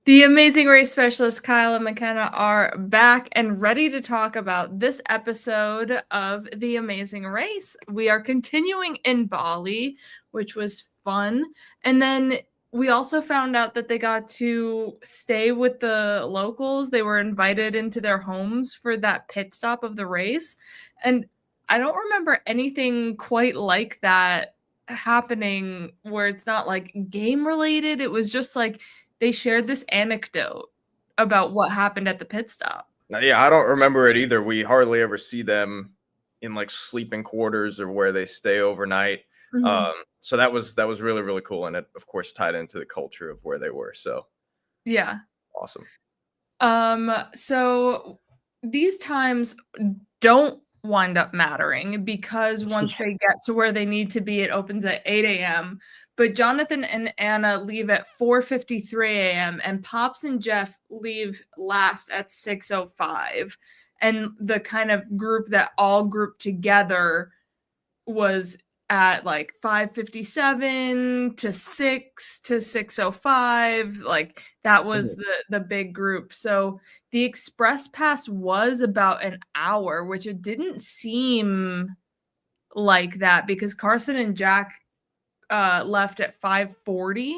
The Amazing Race specialists Kyle and McKenna are back and ready to talk about this episode of The Amazing Race. We are continuing in Bali, which was fun. And then we also found out that they got to stay with the locals. They were invited into their homes for that pit stop of the race. And I don't remember anything quite like that happening where it's not like game related. It was just like they shared this anecdote about what happened at the pit stop. Yeah, I don't remember it either. We hardly ever see them in like sleeping quarters or where they stay overnight. So that was really, really cool. And it of course tied into the culture of where they were. So Yeah. awesome. So these times don't wind up mattering because once they get to where they need to be, it opens at 8 a.m. But Jonathan and Anna leave at 4:53 a.m. and Pops and Jeff leave last at 6:05. And the kind of group that all grouped together was at like 5:57 to 6 to 6:05. Like that was the big group. So the express pass was about an hour, which it didn't seem like that because Carson and Jack left at 5:40.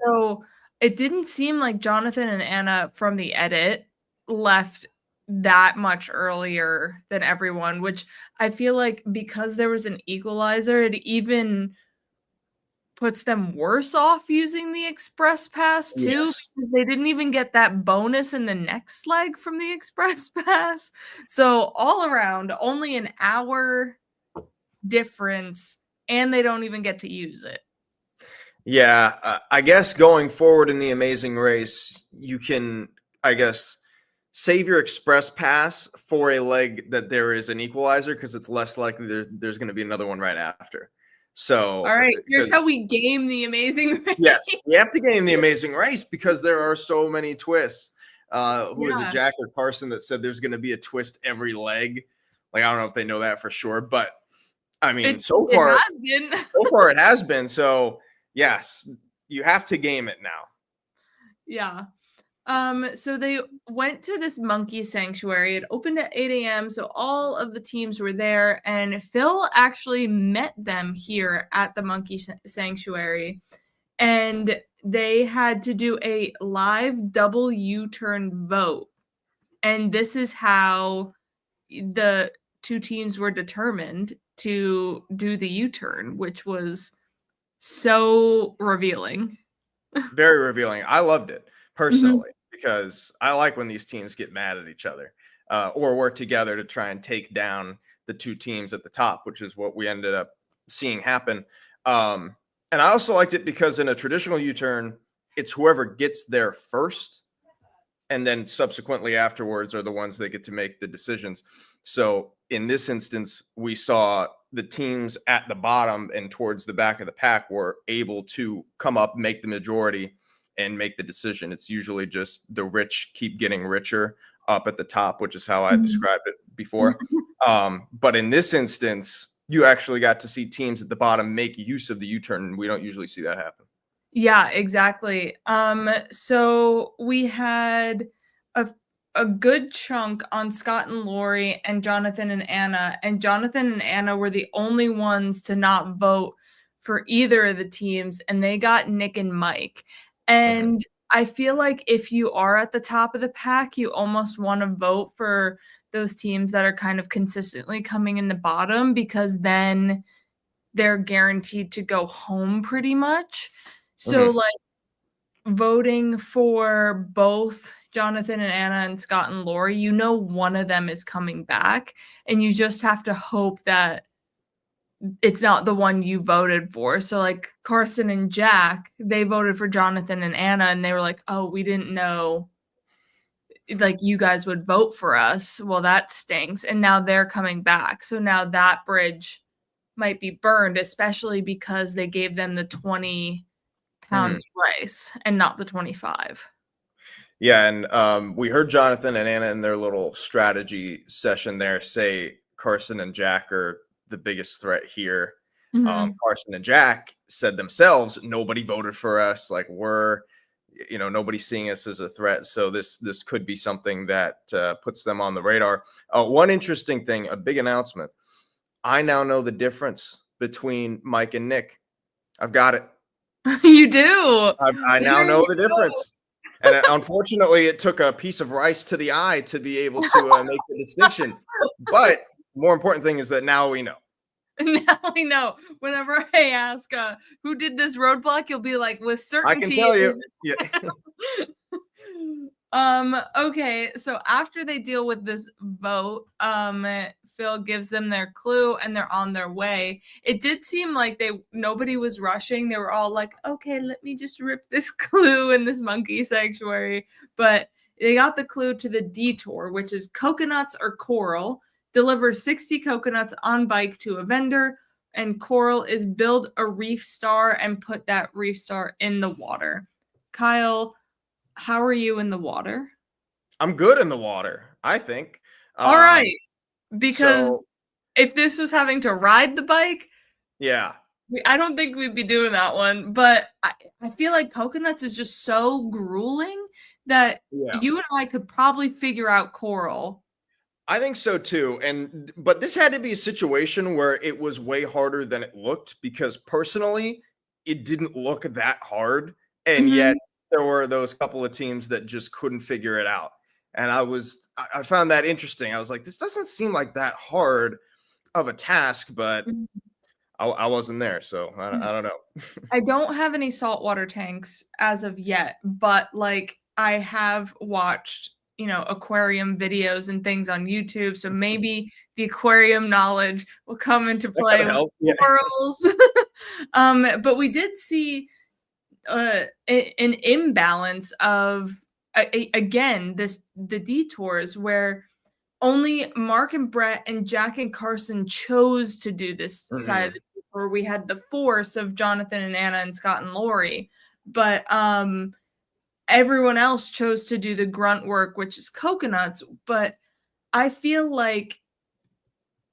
So it didn't seem like Jonathan and Anna from the edit left that much earlier than everyone, which I feel like because there was an equalizer, it even puts them worse off using the express pass too. Yes. Because they didn't even get that bonus in the next leg from the express pass. So all around, only an hour difference, and they don't even get to use it. Yeah, I guess going forward in the Amazing Race, you can, I guess, save your express pass for a leg that there is an equalizer because it's less likely there's going to be another one right after. So, all right, here's how we game the Amazing Race. Yes, we have to game the Amazing Race because there are so many twists. Who is it, Jack or Carson, that said there's going to be a twist every leg? Like, I don't know if they know that for sure, but I mean, so far it has been. So yes, you have to game it now. Yeah. So they went to this monkey sanctuary. It opened at 8 a.m. So all of the teams were there, and Phil actually met them here at the monkey sanctuary. And they had to do a live double U-turn vote. And this is how the two teams were determined to do the U-turn, which was so revealing. Very revealing. I loved it personally because I like when these teams get mad at each other or work together to try and take down the two teams at the top, which is what we ended up seeing happen. And I also liked it because in a traditional U-turn, it's whoever gets there first and then subsequently afterwards are the ones that get to make the decisions. So in this instance, we saw the teams at the bottom and towards the back of the pack were able to come up, make the majority, and make the decision. It's usually just the rich keep getting richer up at the top, which is how I described it before. But in this instance, you actually got to see teams at the bottom make use of the U-turn, and we don't usually see that happen. Yeah, exactly. So we had a good chunk on Scott and Lori and Jonathan and Jonathan and Anna were the only ones to not vote for either of the teams, and they got Nick and Mike. And I feel like if you are at the top of the pack, you almost want to vote for those teams that are kind of consistently coming in the bottom because then they're guaranteed to go home pretty much. So like voting for both Jonathan and Anna and Scott and Lori, you know one of them is coming back, and you just have to hope that it's not the one you voted for. So like Carson and Jack, they voted for Jonathan and Anna, and they were like, oh, we didn't know like you guys would vote for us. Well, that stinks. And now they're coming back. So now that bridge might be burned, especially because they gave them the 20 pounds price and not the 25. Yeah, and we heard Jonathan and Anna in their little strategy session there say Carson and Jack are the biggest threat here. Carson and Jack said themselves, nobody voted for us. Like we're nobody's seeing us as a threat. So this could be something that puts them on the radar. One interesting thing, a big announcement. I now know the difference between Mike and Nick. I've got it. You do. I now There know you the go. difference. And unfortunately, it took a piece of rice to the eye to be able to make the distinction. But more important thing is that now we know. Now we know. Whenever I ask who did this roadblock, you'll be like, with I can certainty tell you. is Yeah. okay, so after they deal with this vote, Phil gives them their clue and they're on their way. It did seem like nobody was rushing. They were all like, okay, let me just rip this clue in this monkey sanctuary. But they got the clue to the Detour, which is coconuts or coral. Deliver 60 coconuts on bike to a vendor, and coral is build a reef star and put that reef star in the water. Kyle, how are you in the water? I'm good in the water, I think. All right, because So if this was having to ride the bike, yeah. I don't think we'd be doing that one. But I feel like coconuts is just so grueling that Yeah. you and I could probably figure out coral. I think so too. But this had to be a situation where it was way harder than it looked, because personally, it didn't look that hard. And yet Mhm. there were those couple of teams that just couldn't figure it out. And I found that interesting. I was like, this doesn't seem like that hard of a task, but Mhm. I wasn't there. So Mhm. I don't know. I don't have any saltwater tanks as of yet, but like I have watched, aquarium videos and things on YouTube. So maybe the aquarium knowledge will come into That play could with help. Yeah. corals. But we did see an imbalance of again the detours where only Mark and Brett and Jack and Carson chose to do this side of Mhm. the where we had the force of Jonathan and Anna and Scott and Lori. But everyone else chose to do the grunt work, which is coconuts. But I feel like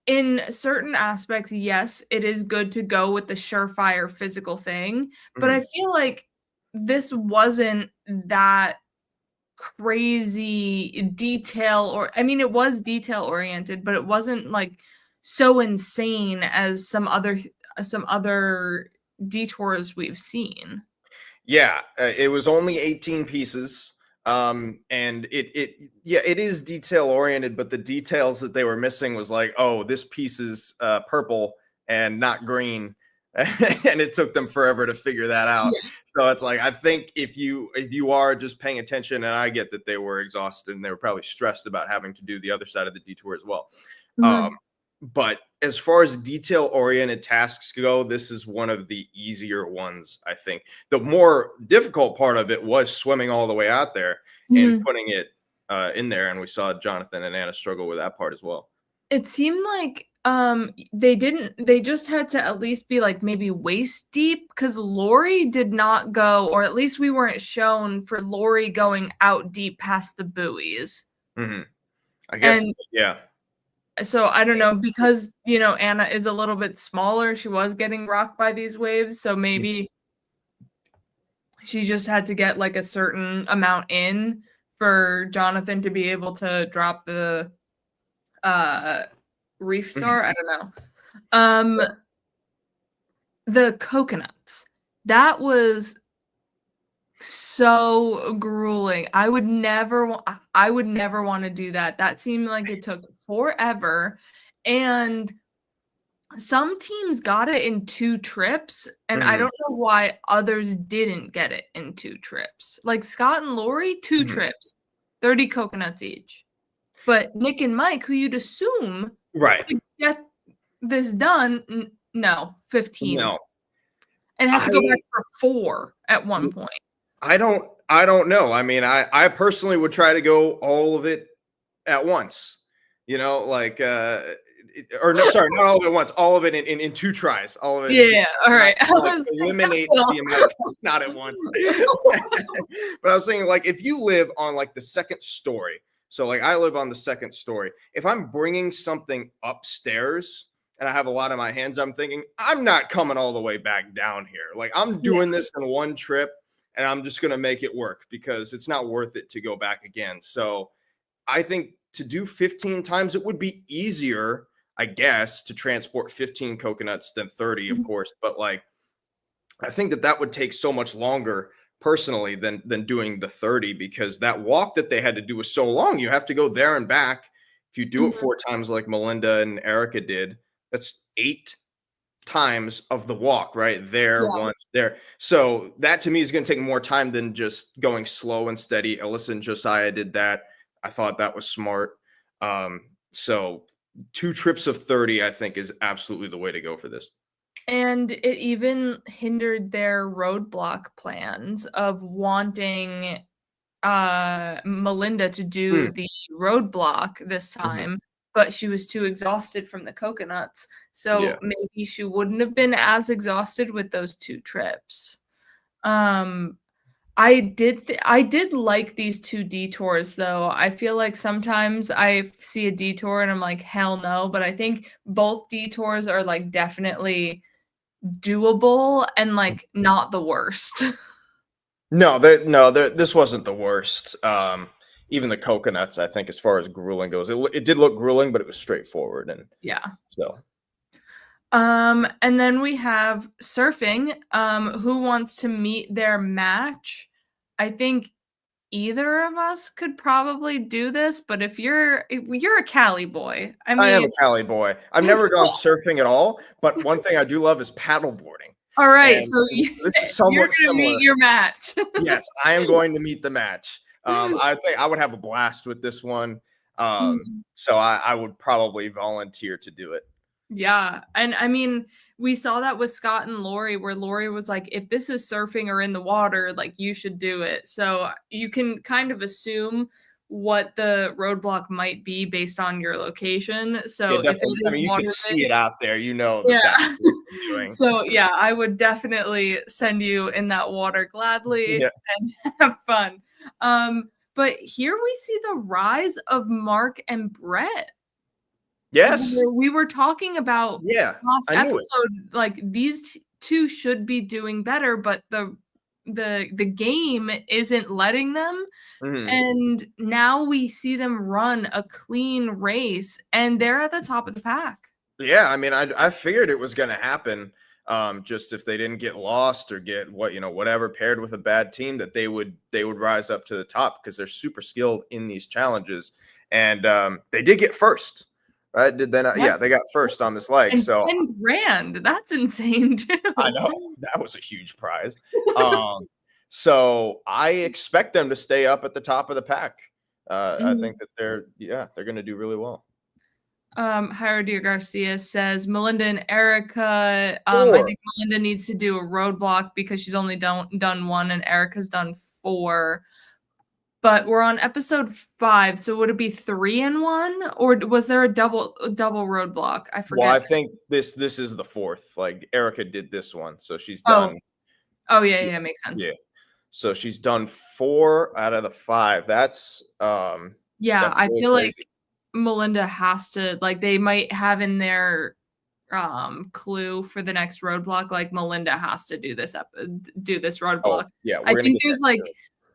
in certain aspects, yes, it is good to go with the surefire physical thing. But I Mhm. feel like this wasn't that crazy detail, or I mean it was detail oriented, but it wasn't like so insane as some other detours we've seen. Yeah, it was only 18 pieces. And it is detail oriented, but the details that they were missing was like, oh, this piece is purple and not green. And it took them forever to figure that out. Yeah. So it's like, I think if you are just paying attention, and I get that they were exhausted and they were probably stressed about having to do the other side of the detour as well. Um, Mhm. but as far as detail oriented tasks go, this is one of the easier ones, I think. The more difficult part of it was swimming all the way out there and Mhm. putting it in there. And we saw Jonathan and Anna struggle with that part as well. It seemed like they just had to at least be like maybe waist deep because Lori did not go, or at least we weren't shown for Lori going out deep past the buoys. Hmm. I guess, And yeah. so I don't know, because, Anna is a little bit smaller, she was getting rocked by these waves, so maybe she just had to get, like, a certain amount in for Jonathan to be able to drop the, uh, reef Mhm. star, I don't know. Um, the coconuts, that was so grueling. I would never wanna do that. That seemed like it took forever, and some teams got it in 2 trips, and I Mhm. don't know why others didn't get it in 2 trips. Like, Scott and Lori, 2 Mhm. trips, 30 coconuts each. But Nick and Mike, who you'd assume Right. could get this done, no, 15s, No, and had to go back I for 4 at one point. I don't know. I mean, I personally would try to go all of it at once. Like or no, sorry, not all of it at once, all of it in two tries, all of it in two, Yeah, not alright. I like was like, eliminate the amount of time, not at once. But I was thinking, like, if you live on like the second story, so like I live on the second story, if I'm bringing something upstairs and I have a lot on my hands, I'm thinking I'm not coming all the way back down here. Like I'm Yeah. doing this in one trip. and I'm just going to make it work because it's not worth it to go back again. So I think to do 15 times, it would be easier, I guess, to transport 15 coconuts than 30, of course. But like, I think that would take so much longer personally than doing the 30, because that walk that they had to do was so long. You have to go there and back. If you do it 4 times like Melinda and Erica did, that's 8 times of the walk, right? There, Yeah. once, there. So that to me is going to take more time than just going slow and steady. Alyssa and Josiah did that. I thought that was smart. So 2 trips of 30, I think, is absolutely the way to go for this. And it even hindered their roadblock plans of wanting Melinda to do the roadblock this time, but she was too exhausted from the coconuts. Yeah. So maybe she wouldn't have been as exhausted with those 2 trips. I did like these 2 detours though. I feel like sometimes I see a detour and I'm like, hell no, but I think both detours are like definitely doable and like not the worst. No, this wasn't the worst. Even the coconuts, I think, as far as grueling goes, it did look grueling, but it was straightforward, and Yeah. so. And then we have surfing. Who wants to meet their match? I think either of us could probably do this, but if you're a Cali boy, I I am a mean, Cali boy. I've never gone surfing at all, but one thing I do love is paddle boarding, all right, and so this is you're somewhat gonna meet similar. your match. Yes, I am going to meet the match. I think I would have a blast with this one. So I would probably volunteer to do it. Yeah, and I mean, we saw that with Scott and Lori, where Lori was like, "If this is surfing or in the water, like you should do it." So you can kind of assume what the roadblock might be based on your location. Yeah, So if definitely. it I is mean, you can water see it based, out there. You know that yeah. that's what you're doing. So yeah, I would definitely send you in that water gladly Yeah. and have fun. But here we see the rise of Mark and Brett. Yes. We were talking about Yeah. last I knew it. episode, like these two should be doing better, but the game isn't letting them. Mhm. And now we see them run a clean race, and they're at the top of the pack. Yeah, I mean, I figured it was going to happen. Just if they didn't get lost or get whatever paired with a bad team, that they would rise up to the top because they're super skilled in these challenges, and they did get first, right? Did they not? Yeah, they got first on this leg. And So 10 grand. That's insane too. I know that was a huge prize. So I expect them to stay up at the top of the pack. I think that they're going to do really well. Jairo Garcia says Melinda and Erica. I Or think Melinda needs to do a roadblock because she's only done 1 and Erica's done 4. But we're on episode 5, so would it be 3 and 1, or was there a double roadblock? I forget. Well, I think this is the 4th. Like Erica did this one, so she's Oh, done. yeah, makes sense. Yeah, so she's done 4 out of the 5. That's Yeah, I really feel crazy. like Melinda has to, like, they might have in their clue for the next roadblock, like Melinda has to do this roadblock. Yeah, I we're gonna think get there's that like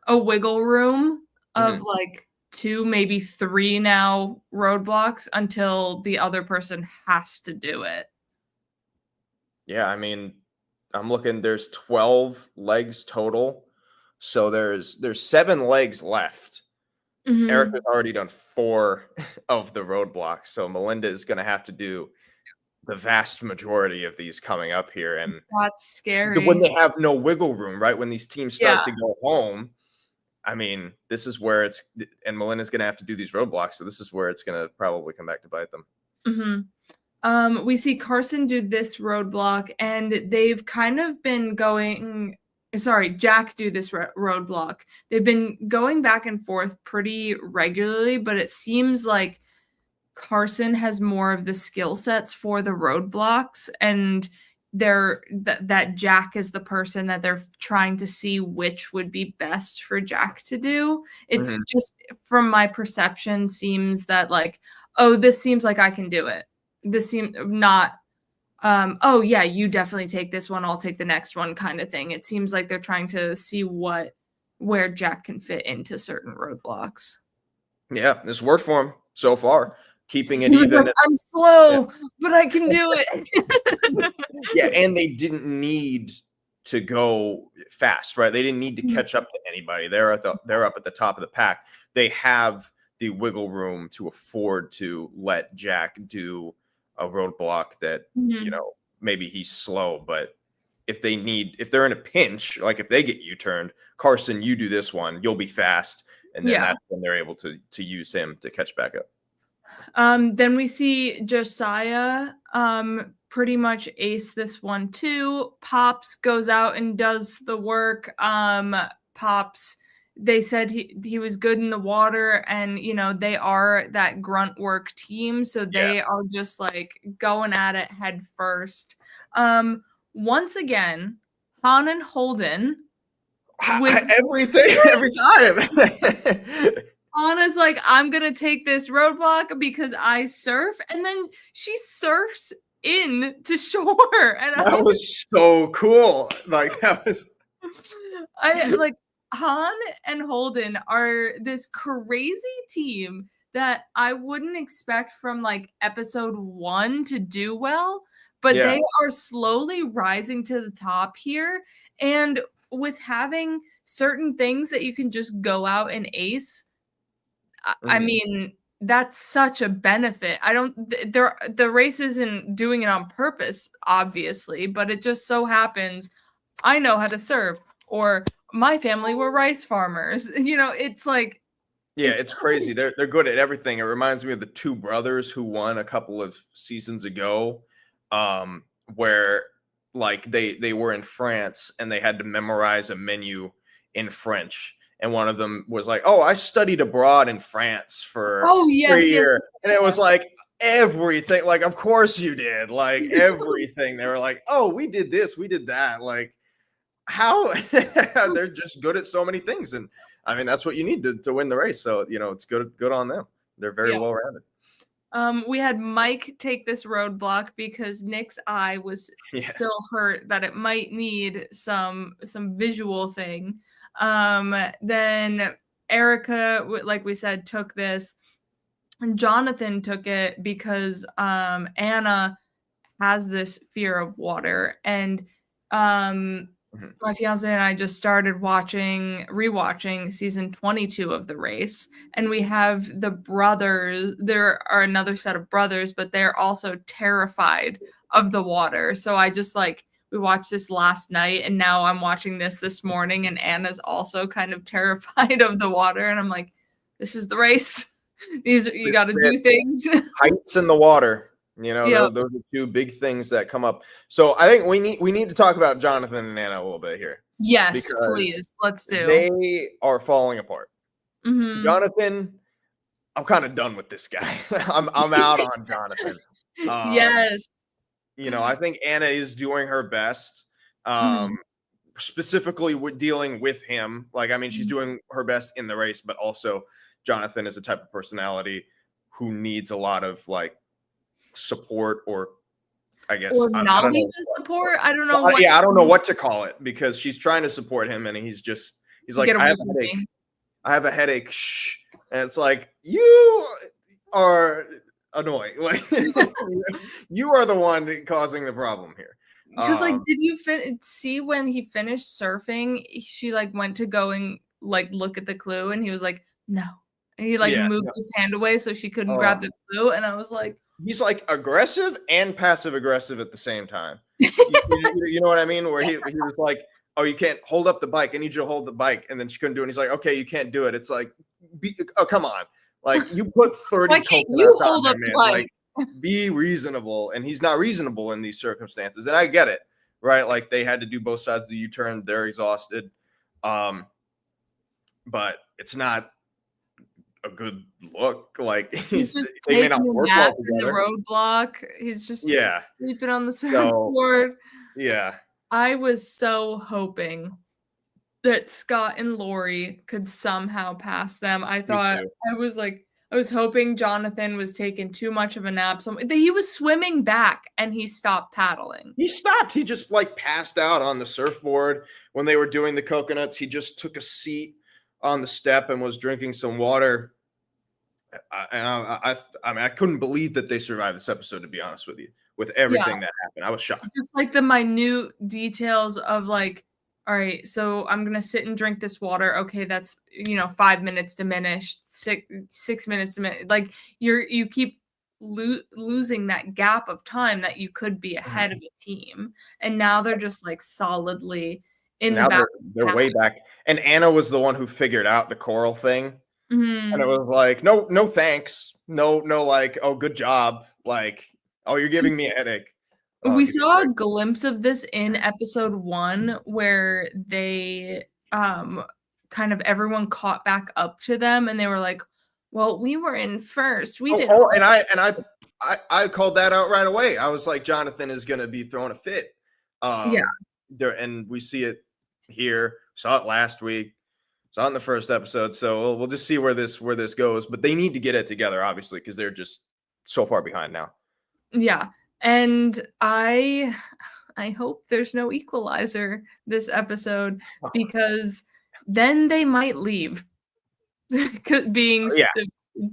a wiggle room of Mhm. like 2, maybe 3 now roadblocks until the other person has to do it. Yeah, I mean, I'm looking. There's 12 legs total, so there's 7 legs left. Erica's already done 4 of the roadblocks, so Melinda is gonna have to do the vast majority of these coming up here, and That's when scary. they have no wiggle room, right? When these teams Yeah. start to go home, I mean, this is where and Melinda's gonna have to do these roadblocks, so this is where it's gonna probably come back to bite them. We see Carson do this roadblock, and they've kind of been going. Sorry, Jack do this roadblock. They've been going back and forth pretty regularly, but it seems like Carson has more of the skill sets for the roadblocks, and that Jack is the person that they're trying to see which would be best for Jack to do. It's just from my perception seems that like, oh, this seems like I can do it. This seems not oh yeah, you definitely take this one, I'll take the next one kind of thing. It seems like they're trying to see where Jack can fit into certain roadblocks. Yeah, this worked for him so far, keeping it He was like, even. I'm Yeah. slow, but I can do it. Yeah, and they didn't need to go fast, right? They didn't need to Mhm. catch up to anybody. They're up at the top of the pack. They have the wiggle room to afford to let Jack do a roadblock that, Mhm. maybe he's slow, but if they're in a pinch, like if they get U-turned, Carson, you do this one, you'll be fast, and then Yeah. that's when they're able to use him to catch back up. Then we see Josiah pretty much ace this one too. Pops goes out and does the work. Pops, they said he was good in the water, and they are that grunt work team, so Yeah. they are just like going at it head first. Once again, Han and Holden with Everything every time. Anna's like, I'm gonna take this roadblock because I surf, and then she surfs in to shore, and That was so cool. Like that was I like Han and Holden are this crazy team that I wouldn't expect from like episode 1 to do well, but yeah. they are slowly rising to the top here, and with having certain things that you can just go out and ace. I Mhm. mean, that's such a benefit. I don't the race isn't doing it on purpose, obviously, but it just so happens I know how to surf, or my family were rice farmers. It's like Yeah, it's it's crazy. crazy. They're good at everything. It reminds me of the two brothers who won a couple of seasons ago, where like they were in France and they had to memorize a menu in French. And one of them was like, "Oh, I studied abroad in France Oh, for a yes, yes, year," yes, and it was yes. like everything. Like, of course you did. Like everything. They were like, "Oh, we did this, we did that." Like how they're just good at so many things, and I mean that's what you need to win the race. So it's good on them. They're very Yeah. well rounded. We had Mike take this roadblock because Nick's eye was Yes. still hurt, that it might need some visual thing. Then Erica, like we said, took this, and Jonathan took it because Anna has this fear of water, and um Mhm. my fiance and I just started rewatching season 22 of the race, and we have the brothers. There are another set of brothers, but they're also terrified of the water. So I just like we watched this last night, and now I'm watching this morning, and Anna's also kind of terrified of the water, and I'm like, this is the race. You got to do things. Heights in the water. Yeah. Those are two big things that come up. So I think we need to talk about Jonathan and Anna a little bit here Yes, because please. Let's do. they are falling apart. Mhm. Jonathan, I'm kind of done with this guy. I'm out on Jonathan. Um, Yes. I think Anna is doing her best. Mhm. Specifically with dealing with him. Like, I mean, she's Mhm. doing her best in the race, but also Jonathan is a type of personality who needs a lot of like support, or I guess Or I not don't know. even support, I don't know what Yeah, I don't know what to call it because she's trying to support him and he's like, get I away have a from headache. me. I have a headache. Shh. And it's like, you are annoying. Like you are the one causing the problem here. Because, like, Um, did you see when he finished surfing, she, like, went to go and, like, look at the clue, and he was like, "No." And he, like, yeah. moved his hand away so she couldn't Oh, grab the clue, and I was like, he's like aggressive and passive aggressive at the same time. You know what I mean? Where he was like, "Oh, you can't hold up the bike. I need you to hold the bike," and then she couldn't do it. And he's like, "Okay, you can't do it." It's like, oh come on, like you put "Why 30 can't you coconuts on hold up him, the man. Like, bike?" be reasonable. And he's not reasonable in these circumstances. And I get it, right? Like they had to do both sides of the U-turn. They're exhausted, um, but it's not a good look. Like He's just they may not taking a work nap well in the together. roadblock. He's just Yeah. sleeping on the So surfboard. yeah. I was so hoping that Scott and Lori could somehow pass them. I Me thought too. I was like, I was hoping Jonathan was taking too much of a nap. So he was swimming back and he stopped paddling. He stopped. He just like passed out on the surfboard when they were doing the coconuts. He just took a seat on the step and was drinking some water. I mean, I couldn't believe that they survived this episode, to be honest with you, with Yeah. everything that happened. I was shocked. Just like the minute details of like, all right, so I'm gonna sit and drink this water. Okay, that's 5 minutes diminished, 6 minutes diminished. Like you keep losing that gap of time that you could be ahead of a team, and now they're just like solidly in the Now back. they're way back. And Anna was the one who figured out the coral thing. And it Mhm. was like, no, no, thanks. No, no, like, oh, good job. Like, oh, you're giving me a headache. Oh, We give me a saw a break. glimpse of this in episode 1 where they, kind of everyone caught back up to them and they were like, "Well, we were in first. We did Oh, all." I called that out right away. I was like, Jonathan is gonna be throwing a fit. Yeah, And we see it here. Saw it last week. Saw it in the first episode. So we'll just see where this goes. But they need to get it together, obviously, because they're just so far behind now. yeah, and I hope there's no equalizer this episode because then they might leave. Being Yeah,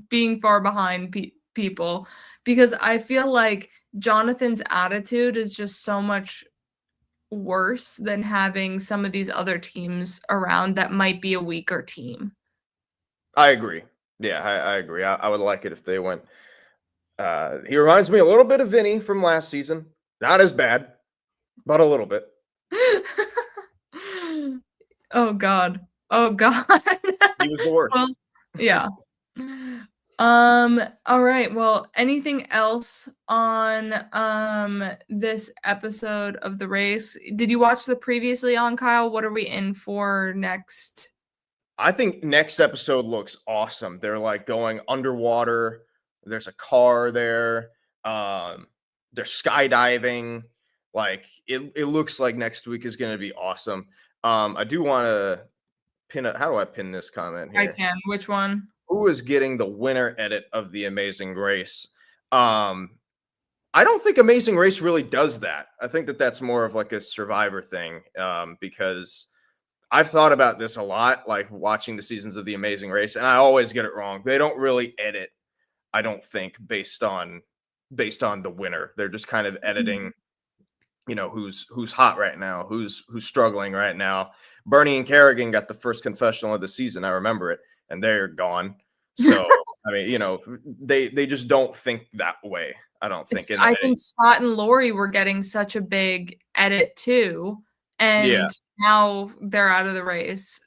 being far behind people, because I feel like Jonathan's attitude is just so much worse than having some of these other teams around that might be a weaker team. I agree. Yeah, I agree. I would like it if they went. He reminds me a little bit of Vinny from last season. Not as bad, but a little bit. Oh god. Oh god. He was the Well, worst. yeah. All right. Well, anything else on this episode of the race? Did you watch the previously on, Kyle? What are we in for next? I think next episode looks awesome. They're like going underwater. There's a car there. They're skydiving. Like it looks like next week is going to be awesome. I do want to pin it. How do I pin this comment I here? can. Which one? Who is getting the winner edit of the Amazing Race? Um, I don't think Amazing Race really does that. I think that that's more of like a Survivor thing, because I've thought about this a lot, like watching the seasons of The Amazing Race, and I always get it wrong. They don't really edit, I don't think, based on the winner. They're just kind of editing, who's hot right now, who's struggling right now. Bernie and Kerrigan got the first confessional of the season. I remember it, and they're gone. So I mean, they just don't think that way. I don't think. I think Scott and Lori were getting such a big edit too, Yeah, and now they're out of the race.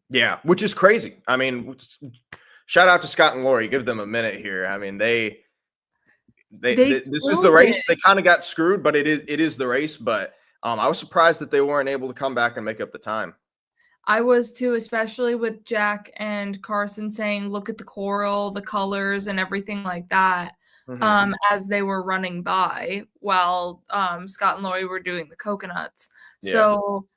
yeah, which is crazy. I mean, shout out to Scott and Lori. Give them a minute here. I mean, this is the killed race. it. They kind of got screwed, but it is the race. But I was surprised that they weren't able to come back and make up the time. I was too, especially with Jack and Carson saying, "Look at the coral, the colors, and everything like that." Mhm. As they were running by while Scott and Lori were doing the coconuts. Yeah, So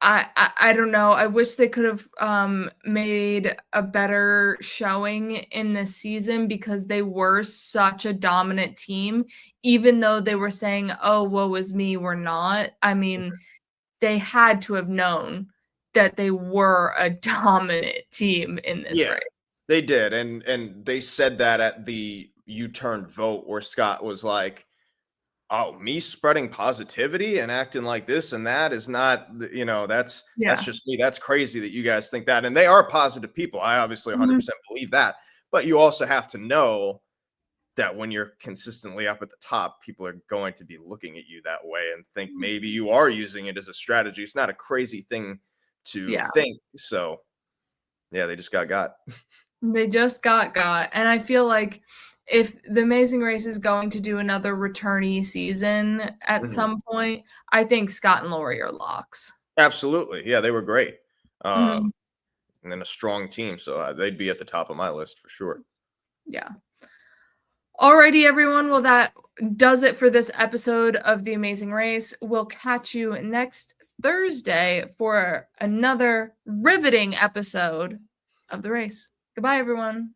I don't know. I wish they could have made a better showing in this season because they were such a dominant team. Even though they were saying, "Oh, woe is me, we're not." I mean, they had to have known that they were a dominant team in this yeah, race. they did, and they said that at the U-turn vote where Scott was like, "Oh, me spreading positivity and acting like this and that is not, that's Yeah. just me. That's crazy that you guys think that." And they are positive people. I obviously Mhm. 100% believe that. But you also have to know that when you're consistently up at the top, people are going to be looking at you that way and think maybe you are using it as a strategy. It's not a crazy thing to Yeah. think. So, yeah, they just got. They just got. And I feel like if The Amazing Race is going to do another returnee season at Mhm. some point, I think Scott and Lori are locks. Absolutely. Yeah, they were great. Mhm. And then a strong team. So they'd be at the top of my list for sure. Yeah. Alrighty, everyone. Well, that does it for this episode of The Amazing Race. We'll catch you next Thursday for another riveting episode of the race. Goodbye, everyone.